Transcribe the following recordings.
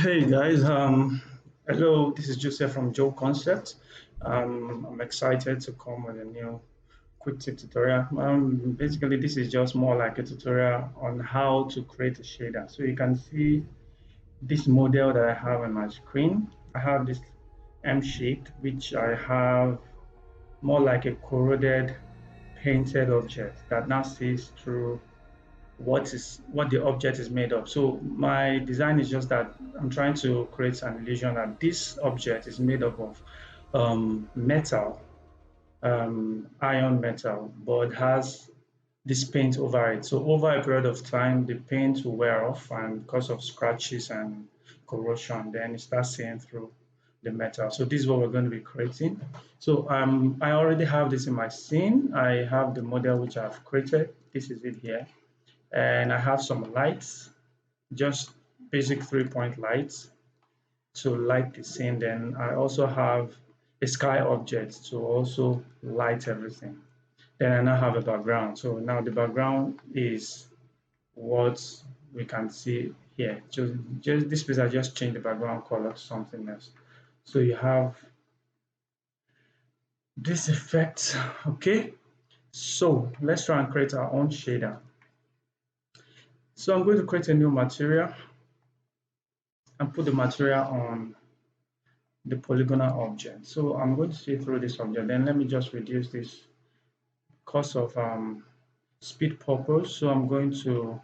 Hey guys, hello, this is Joseph from Jouleconcepts. I'm excited to come with a new quick tip tutorial. Basically, this is just more like a tutorial on how to create a shader. So you can see this model that I have on my screen. I have this M shape, which I have more like a corroded painted object that now sees through what the object is made of. So my design is just that I'm trying to create an illusion that this object is made up of metal, iron metal, but has this paint over it. So over a period of time, the paint will wear off, and because of scratches and corrosion, then it starts seeing through the metal. So this is what we're going to be creating. So I already have this in my scene. I have the model which I've created. This is it here. And I have some lights, just basic 3-point lights to light the scene. Then I also have a sky object to also light everything. Then I now have a background. So now the background is what we can see here. Just this place, I just changed the background color to something else. So you have this effect, okay? So let's try and create our own shader. So I'm going to create a new material and put the material on the polygonal object. So I'm going to see through this object. Then let me just reduce this because of speed purpose. So I'm going to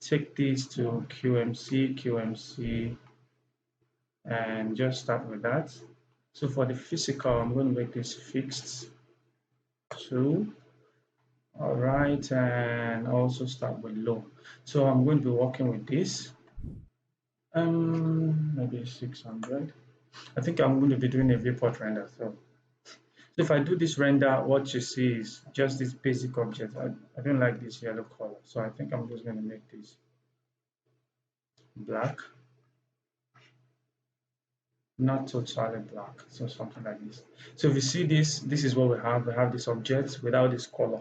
take this to QMC, and just start with that. So for the physical, I'm going to make this fixed 2. All right, and also start with low. So I'm going to be working with this. Maybe 600. I think I'm going to be doing a viewport render. So if I do this render, what you see is just this basic object. I don't like this yellow color, so I think I'm just going to make this black, not totally black, so something like this. So if you see this, this is what we have. We have this object without this color.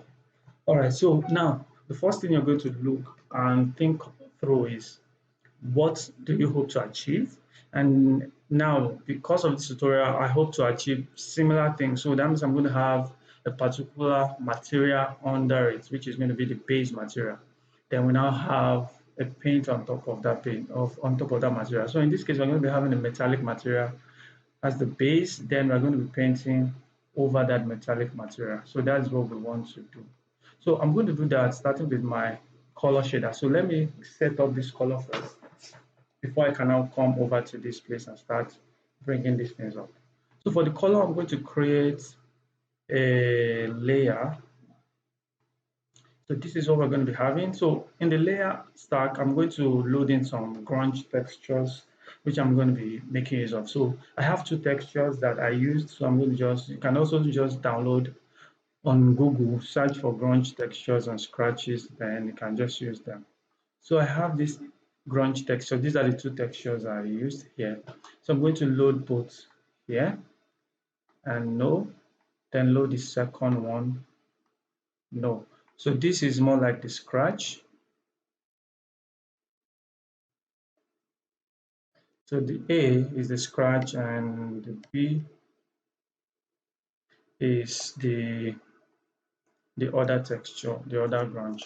All right, so now the first thing you're going to look and think through is, what do you hope to achieve? And now, because of this tutorial, I hope to achieve similar things. So that means I'm going to have a particular material under it, which is going to be the base material. Then we now have a paint on top of that paint, on top of that material. So in this case, we're going to be having a metallic material as the base. Then we're going to be painting over that metallic material. So that's what we want to do. So I'm going to do that starting with my color shader. So let me set up this color first before I can now come over to this place and start bringing these things up. So for the color, I'm going to create a layer. So this is what we're going to be having. So in the layer stack, I'm going to load in some grunge textures, which I'm going to be making use of. So I have 2 textures that I used. So I'm going to you can also just download on Google, search for grunge textures and scratches, then you can just use them. So I have this grunge texture. These are the 2 textures I used here. So I'm going to load both here and no, then load the second one, no. So this is more like the scratch. So the A is the scratch and the B is the other texture, the other grunge.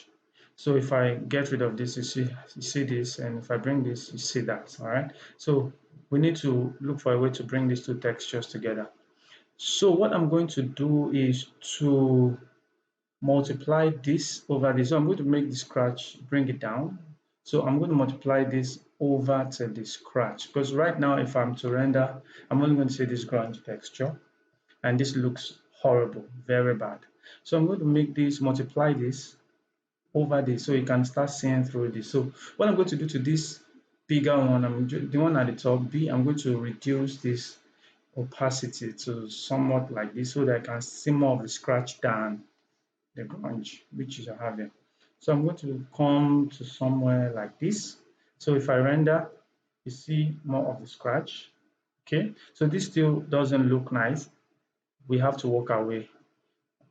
So if I get rid of this, you see this, and if I bring this, you see that. All right. So we need to look for a way to bring these 2 textures together. So what I'm going to do is to multiply this over this. So I'm going to make the scratch, bring it down. So I'm going to multiply this over to the scratch, because right now if I'm to render, I'm only going to see this grunge texture, and this looks horrible, very bad. So I'm going to make this, multiply this over this, so you can start seeing through this. So what I'm going to do to this bigger one, the one at the top, B, I'm going to reduce this opacity to somewhat like this, so that I can see more of the scratch than the grunge, which is having. So I'm going to come to somewhere like this. So if I render, you see more of the scratch. Okay, so this still doesn't look nice. We have to work our way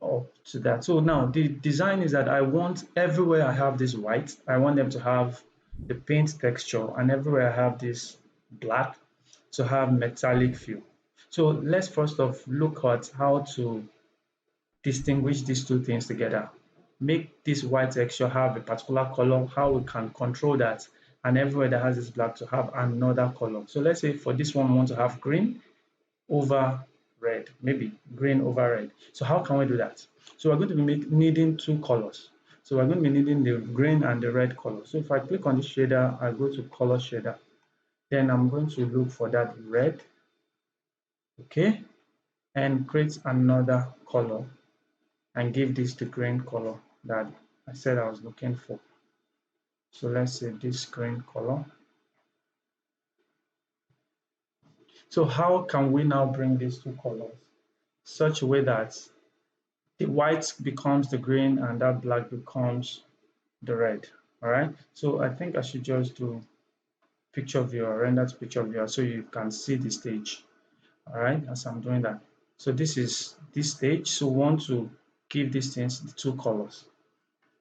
up to that. So now the design is that I want everywhere I have this white, I want them to have the paint texture, and everywhere I have this black to have metallic feel. So let's first off look at how to distinguish these two things together. Make this white texture have a particular color, how we can control that, and everywhere that has this black to have another color. So let's say for this one we want to have green over red, maybe green over red. So how can we do that? So we're going to be needing two colors. So we're going to be needing the green and the red color. So if I click on this shader, I go to color shader, then I'm going to look for that red, okay, and create another color and give this the green color that I said I was looking for. So let's say this green color. So how can we now bring these two colors such a way that the white becomes the green and that black becomes the red? All right. So I think I should just do picture viewer, render to picture viewer, so you can see the stage. All right, as I'm doing that. So this is this stage. So we want to give these things the two colors.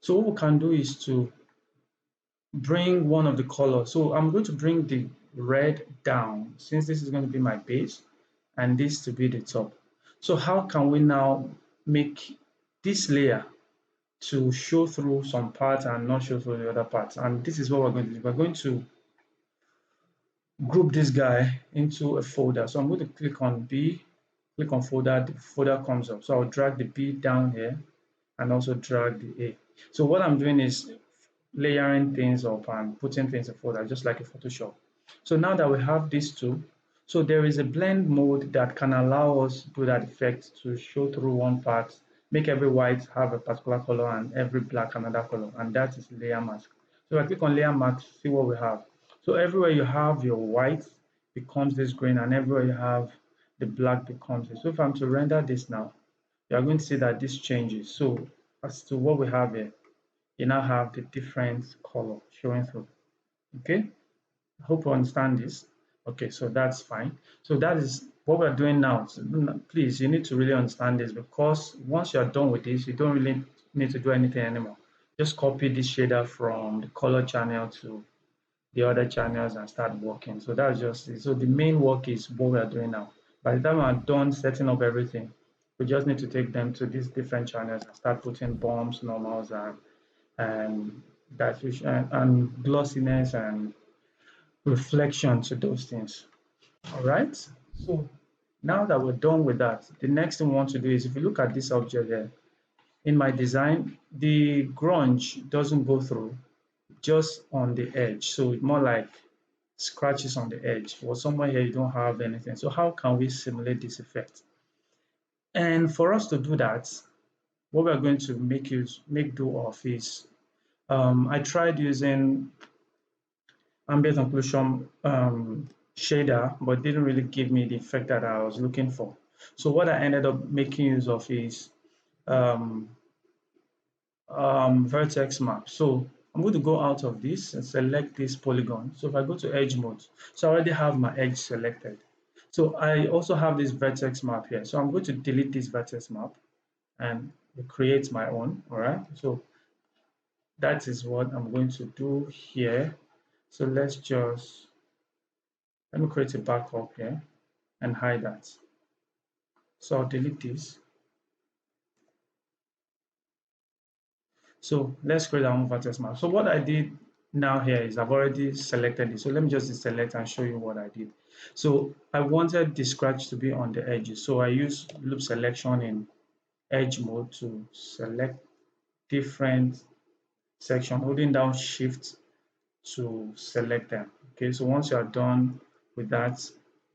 So what we can do is to bring one of the colors. So I'm going to bring the red down since this is going to be my base and this to be the top. So how can we now make this layer to show through some parts and not show through the other parts? And this is what we're going to do. We're going to group this guy into a folder. So I'm going to click on B, click on folder, the folder comes up. So I'll drag the B down here and also drag the A. So what I'm doing is layering things up and putting things in folder, just like a Photoshop. So now that we have these two, so there is a blend mode that can allow us to do that effect to show through one part, make every white have a particular color and every black another color, and that is layer mask. So if I click on layer mask, see what we have. So everywhere you have your white becomes this green, and everywhere you have the black becomes this. So if I'm to render this now, you are going to see that this changes. So as to what we have here, you now have the different color showing through. Okay, I hope you understand this. Okay, so that's fine. So that is what we're doing now. So please, you need to really understand this, because once you're done with this, you don't really need to do anything anymore. Just copy this shader from the color channel to the other channels and start working. So that's just it. So the main work is what we are doing now. By the time I'm done setting up everything, we just need to take them to these different channels and start putting bumps, normals, and diffusion and glossiness and reflection to those things. All right. So now that we're done with that, the next thing we want to do is, if you look at this object here, in my design, the grunge doesn't go through, just on the edge. So more like scratches on the edge, or somewhere here you don't have anything. So how can we simulate this effect? And for us to do that, what we're going to make do of is, I tried using ambient occlusion shader, but didn't really give me the effect that I was looking for. So what I ended up making use of is um, vertex map. So I'm going to go out of this and select this polygon. So if I go to edge mode, so I already have my edge selected. So I also have this vertex map here. So I'm going to delete this vertex map and create my own. All right. So that is what I'm going to do here. So let me create a backup here and hide that. So I'll delete this. So let's create our own vertex map. So what I did now here is I've already selected it. So let me just select and show you what I did. So I wanted the scratch to be on the edges. So I use loop selection in edge mode to select different section, holding down shift to select them. Okay, so once you are done with that,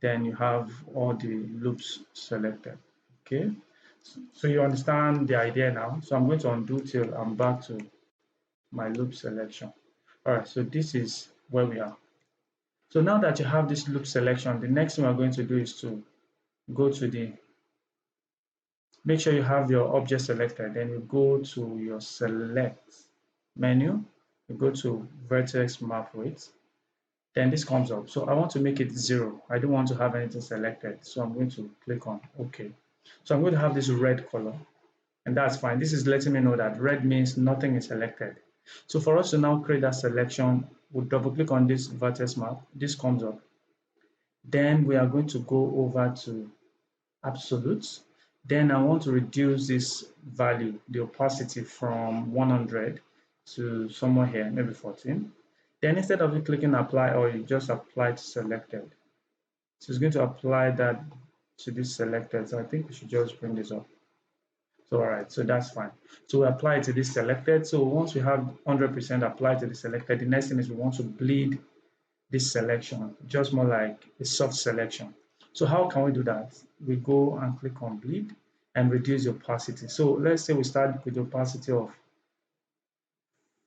then you have all the loops selected. Okay, so you understand the idea now. So I'm going to undo till I'm back to my loop selection. All right, so this is where we are. So now that you have this loop selection, the next thing we're going to do is to go to make sure you have your object selected, then you go to your select menu, you go to vertex map weight, then this comes up. So I want to make it 0. I don't want to have anything selected, so I'm going to click on OK. So I'm going to have this red color, and that's fine. This is letting me know that red means nothing is selected. So for us to now create that selection, we'll double click on this vertex map. This comes up. Then we are going to go over to absolutes. Then I want to reduce this value, the opacity, from 100 to somewhere here, maybe 14. Then instead of you clicking apply, or you just apply to selected. So it's going to apply that to this selected. So I think we should just bring this up. So all right, so that's fine. So we apply it to this selected. So once we have 100% applied to the selected, the next thing is we want to bleed this selection, just more like a soft selection. So how can we do that? We go and click on bleed and reduce the opacity. So let's say we start with the opacity of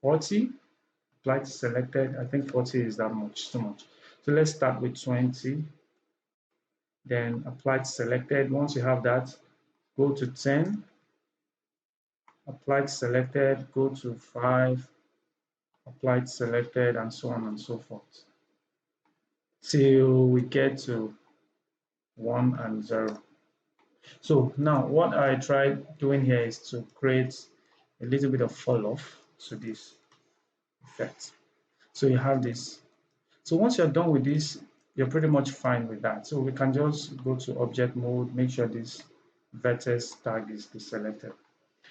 40, apply to selected. I think 40 is that much, too much. So let's start with 20, then apply to selected. Once you have that, go to 10, apply to selected, go to 5, apply to selected, and so on and so forth, till we get to 1 and 0. So now what I tried doing here is to create a little bit of fall off to this effect. So you have this. So once you're done with this, you're pretty much fine with that. So we can just go to object mode, make sure this vertex tag is deselected.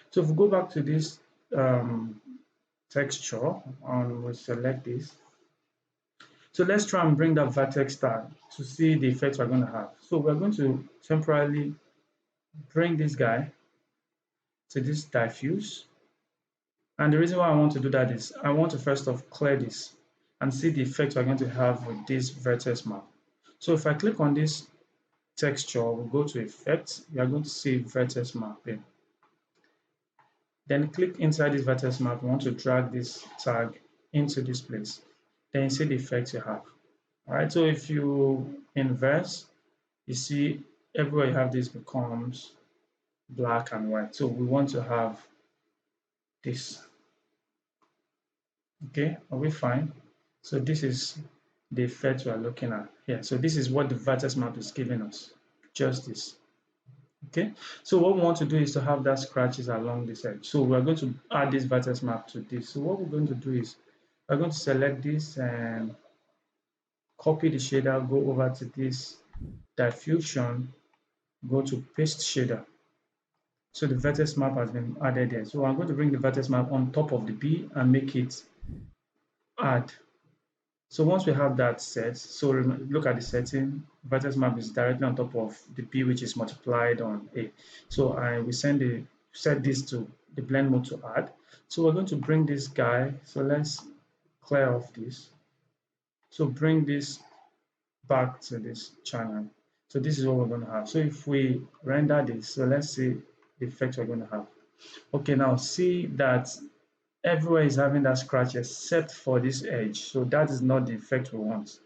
So if we go back to this texture and we select this, so let's try and bring that vertex tag to see the effect we're going to have. So we're going to temporarily bring this guy to this diffuse. And the reason why I want to do that is I want to first off clear this and see the effect we're going to have with this vertex map. So if I click on this texture, we'll go to effects, you are going to see vertex map here. Then click inside this vertex map, we want to drag this tag into this place. Then you see the effect you have. All right, so if you inverse, you see everywhere you have this becomes black and white. So we want to have this. Okay, are we fine? So this is the effect we are looking at here. So this is what the vertex map is giving us, just this. Okay, so what we want to do is to have that scratches along this edge. So we're going to add this vertex map to this. So what we're going to do is we're going to select this and copy the shader, go over to this diffusion, go to paste shader. So the vertex map has been added there. So I'm going to bring the vertex map on top of the B and make it add. So once we have that set, so look at the setting, vertex map is directly on top of the B, which is multiplied on A. So we set this to the blend mode to add. So we're going to bring this guy. So let's clear off this. So bring this back to this channel. So this is what we're going to have. So if we render this, so let's see the effect we're going to have. Okay, now see that everywhere is having that scratch except for this edge. So that is not the effect we want.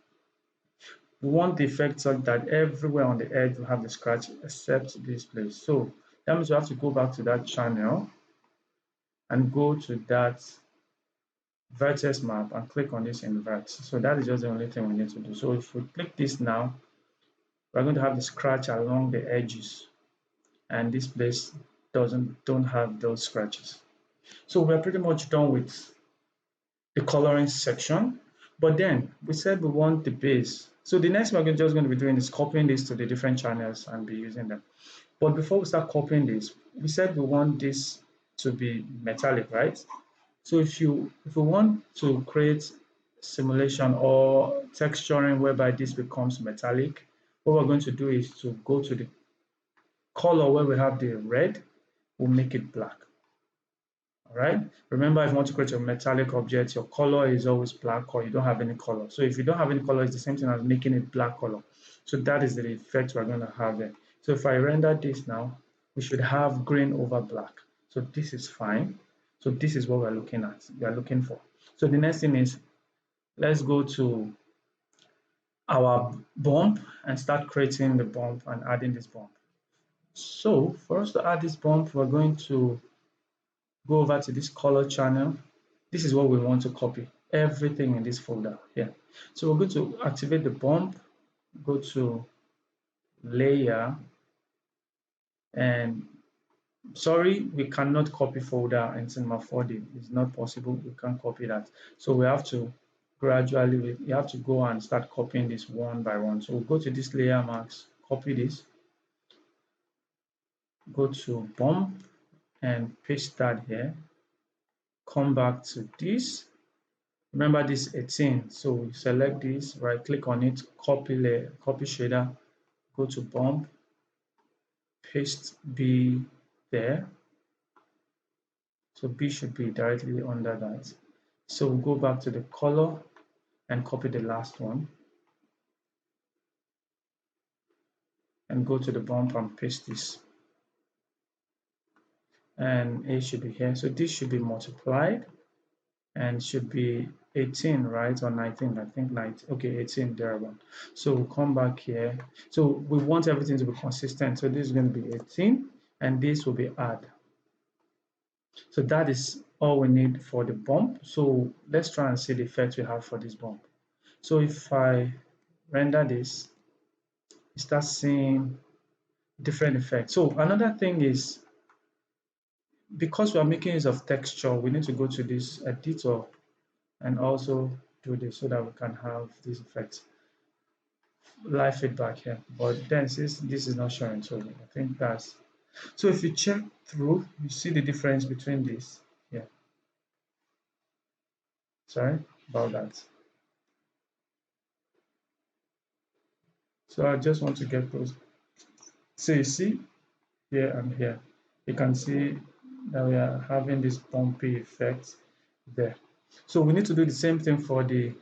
We want the effect such that everywhere on the edge will have the scratch except this place. So that means we have to go back to that channel and go to that vertex map and click on this invert. So that is just the only thing we need to do. So if we click this now, we're going to have the scratch along the edges, and this place don't have those scratches. So we're pretty much done with the coloring section, but then we said we want the base. So the next thing we're just going to be doing is copying this to the different channels and be using them. But before we start copying this, we said we want this to be metallic, right? So if we want to create simulation or texturing whereby this becomes metallic, what we're going to do is to go to the color where we have the red, we'll make it black. All right. Remember, if you want to create a metallic object, your color is always black or you don't have any color. So if you don't have any color, it's the same thing as making it black color. So that is the effect we're going to have there. So if I render this now, we should have green over black. So this is fine. So this is what we're looking at. We are looking for. So the next thing is, let's go to our bump and start creating the bump and adding this bump. So for us to add this bump, we're going to go over to this color channel. This is what we want to copy, everything in this folder here. So we're going to activate the bump, go to layer, and sorry, we cannot copy folder in Cinema 4D. It's not possible. We can't copy that. So we have to gradually. You have to go and start copying this one by one. So we'll go to this layer mask, copy this, go to bump and paste that here. Come back to this. Remember this 18. So we select this, right click on it, copy layer, copy shader, go to bump, paste B there. So B should be directly under that. So we'll go back to the color and copy the last one. And go to the bump and paste this. And A should be here. So this should be multiplied and should be 18, right? Or 19, I think 19. Okay, 18 thereabout. So we'll come back here. So we want everything to be consistent. So this is going to be 18 and this will be add. So that is all we need for the bump. So let's try and see the effect we have for this bump. So if I render this, you start seeing different effects. So another thing is, because we are making use of texture, we need to go to this editor and also do this so that we can have this effect, live feedback here. But then since this is not showing, so I think that's, so if you check through, you see the difference between this here. Sorry about that. So I just want to get close. So you see here and here, you can see that we are having this bumpy effect there. So we need to do the same thing for the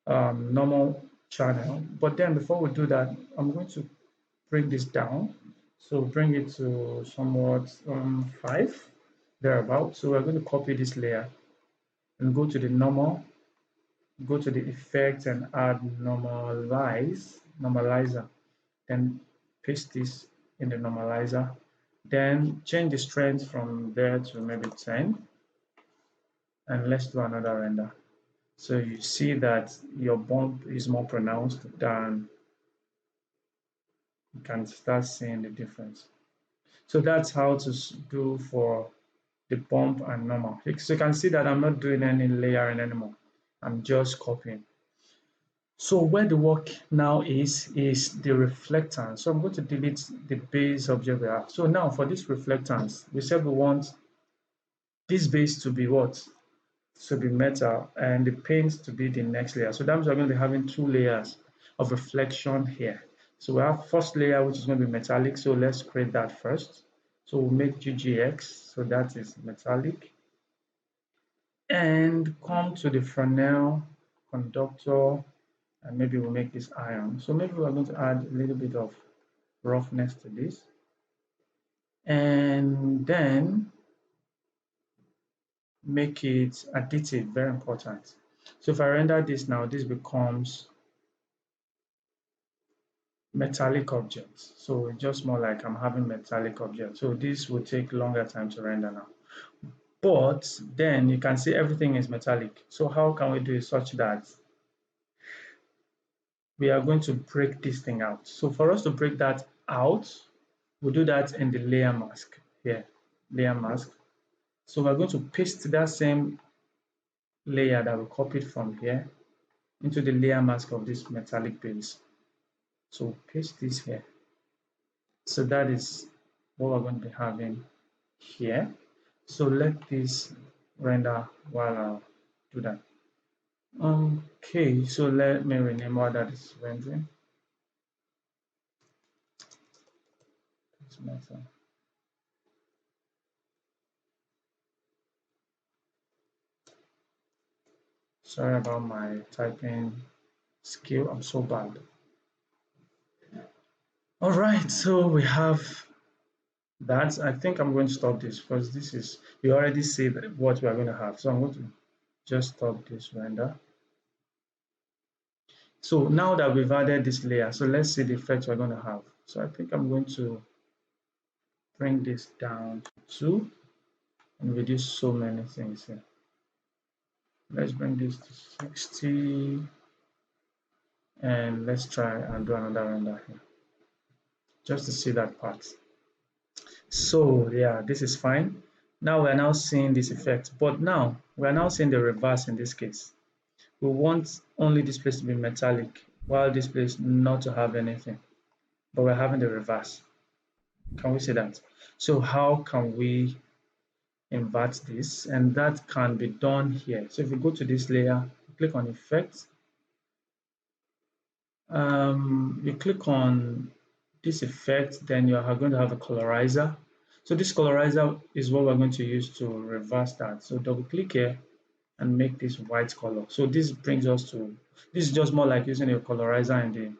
normal channel. But then before we do that, I'm going to bring this down. So bring it to somewhat 5 thereabout. So we're going to copy this layer and go to the normal, go to the effect and add normalizer, then paste this in the normalizer, then change the strength from there to maybe 10, and let's do another render. So you see that your bump is more pronounced than, you can start seeing the difference. So that's how to do for the bump and normal. So you can see that I'm not doing any layering anymore. I'm just copying. So where the work now is the reflectance. So I'm going to delete the base object we have. So now for this reflectance, we said we want this base to be what? To be metal and the paint to be the next layer. So that means we're going to be having 2 layers of reflection here. So we have first layer which is going to be metallic. So let's create that first. So we'll make GGX. So that is metallic. And come to the Fresnel conductor, and maybe we'll make this iron. So maybe we're going to add a little bit of roughness to this. And then make it additive, very important. So if I render this now, this becomes metallic objects. So it's just more like I'm having metallic objects. So this will take longer time to render now. But then you can see everything is metallic. So how can we do it such that we are going to break this thing out? So for us to break that out, we'll do that in the layer mask here, layer mask. So we're going to paste that same layer that we copied from here into the layer mask of this metallic base. So paste this here. So that is what we're going to be having here. So let this render while I'll do that. Okay, so let me rename what that is rendering. Sorry about my typing skill, I'm so bad. All right, so we have that. I think I'm going to stop this because this is, you already see what we are going to have. So I'm going to just stop this render. So now that we've added this layer, so let's see the effect we're going to have. So I think I'm going to bring this down to 2 and reduce so many things here. Let's bring this to 60 and let's try and do another render here just to see that part. So yeah, this is fine. Now we're now seeing this effect, but now we're now seeing the reverse in this case. We want only this place to be metallic, while this place not to have anything. But we're having the reverse. Can we see that? So how can we invert this? And that can be done here. So if you go to this layer, click on Effect, you click on this effect, then you are going to have a colorizer. So this colorizer is what we're going to use to reverse that. So double click here and make this white color. So this brings us to, this is just more like using a colorizer in the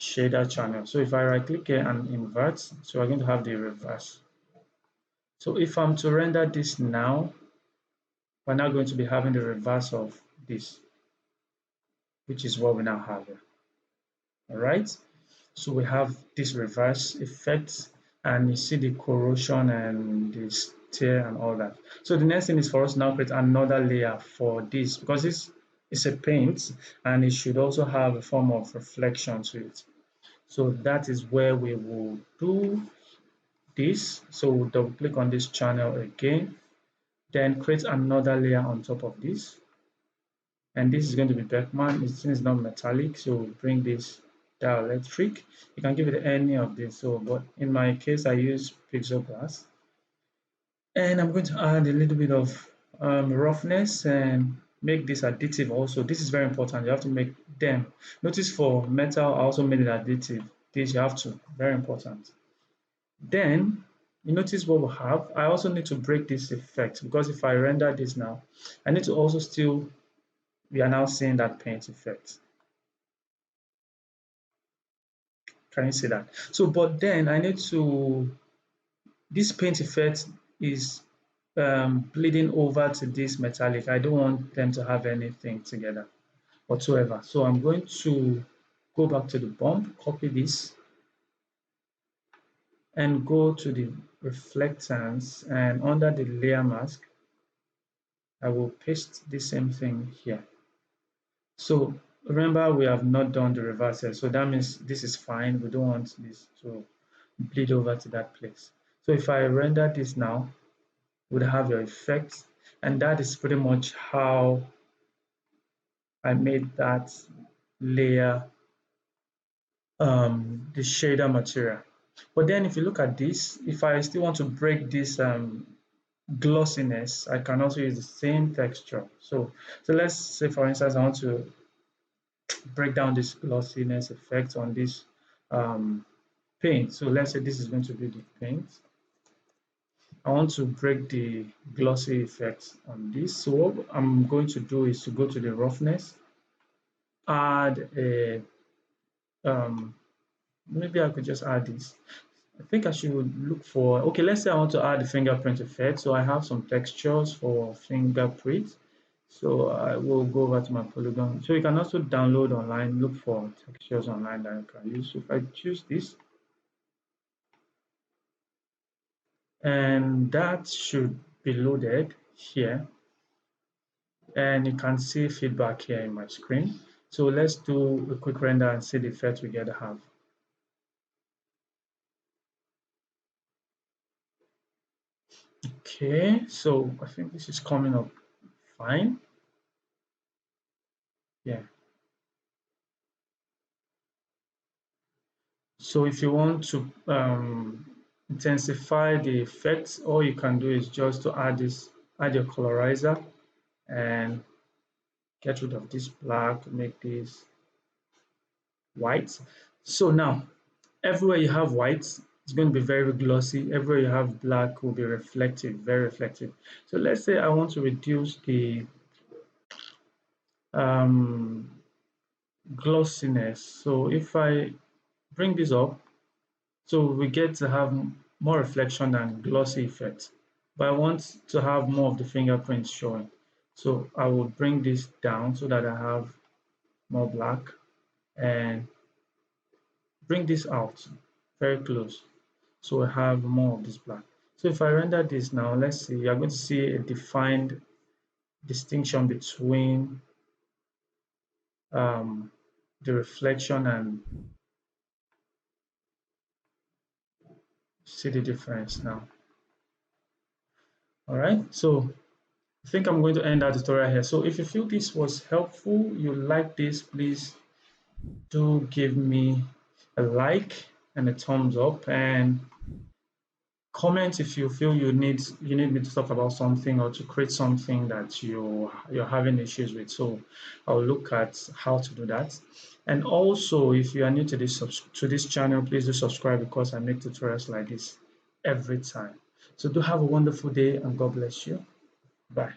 shader channel. So if I right click here and invert, so we're going to have the reverse. So if I'm to render this now, we're now going to be having the reverse of this, which is what we now have here. All right. So we have this reverse effect, and you see the corrosion and the tear and all that. So the next thing is for us now create another layer for this, because this is a paint and it should also have a form of reflection to it. So that is where we will do this. So we'll double click on this channel again, then create another layer on top of this. And this is going to be Beckman. It's not metallic, so we'll bring this dielectric. You can give it any of this. So, but in my case, I use pixel glass. And I'm going to add a little bit of roughness and make this additive also. This is very important. You have to make them. Notice for metal, I also made it additive. This you have to. Very important. Then you notice what we have. I also need to break this effect, because if I render this now, I need to also still, we are now seeing that paint effect. Can you see that? So, but then I need to, this paint effect is bleeding over to this metallic. I don't want them to have anything together whatsoever. So I'm going to go back to the bump, copy this, and go to the reflectance, and under the layer mask, I will paste the same thing here. So remember, we have not done the reverse here, so that means this is fine. We don't want this to bleed over to that place. So if I render this now, would have your effect, and that is pretty much how I made that layer, the shader material. But then if you look at this, if I still want to break this glossiness, I can also use the same texture. So let's say, for instance, I want to break down this glossiness effect on this paint. So let's say this is going to be the paint. I want to break the glossy effect on this. So what I'm going to do is to go to the roughness, add a, maybe I could just add this. I think I should look for, okay, let's say I want to add the fingerprint effect. So I have some textures for fingerprint. So I will go over to my polygon. So you can also download online, look for textures online that you can use. So if I choose this, and that should be loaded here, and you can see feedback here in my screen. So let's do a quick render and see the effect we get to have. Okay, so I think this is coming up fine. Yeah. So if you want to intensify the effect, all you can do is just to add this, add your colorizer and get rid of this black, make this white. So now, everywhere you have white, it's going to be very glossy. Everywhere you have black will be reflective, very reflective. So let's say I want to reduce the um, glossiness. So if I bring this up, so we get to have more reflection and glossy effect. But I want to have more of the fingerprints showing. So I will bring this down so that I have more black, and bring this out very close. So I have more of this black. So if I render this now, let's see, you're going to see a defined distinction between the reflection, and see the difference now. All right, so I think I'm going to end our tutorial here. So if you feel this was helpful, you like this, please do give me a like and a thumbs up, and comment if you feel you need me to talk about something or to create something that you're having issues with. So I'll look at how to do that. And also, if you are new to this channel, please do subscribe because I make tutorials like this every time. So do have a wonderful day and God bless you. Bye.